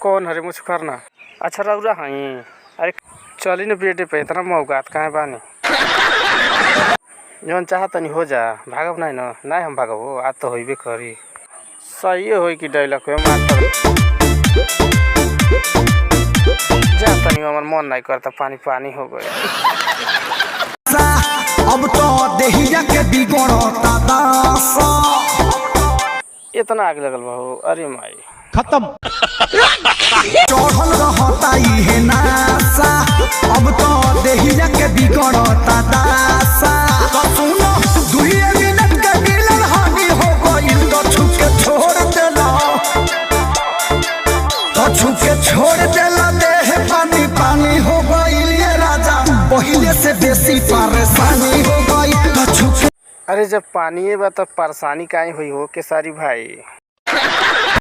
कौन हरे मुझ करना अच्छा रउरा हई। अरे चली न बेटे पे इतना मौकात कहाँ बानी। जौन चाहत नहीं हो जा भागब नहीं न नहीं हम भागब हो आज तो होइबे करी। सही होई कि डायलॉग हो मार जा तनी हमर मन नहीं करता पानी पानी हो गए। अब तो देहिया के बिगड़ता दासा इतना आग लगल बा हो। अरे माई खत्म चढ़ल रहता इहे नासा अब तो देहिया के बिगड़ता दासा। तो सुनो दुइये मिनट के मिलन हानि हो गइल तो छुके छोड़ देला देह पानी पानी हो गइल ये राजा पहिले से बेसी परेशानी हो गइल तो छुके। अरे जब पानी बा तो परेशानी काहे हुई हो केसारी भाई।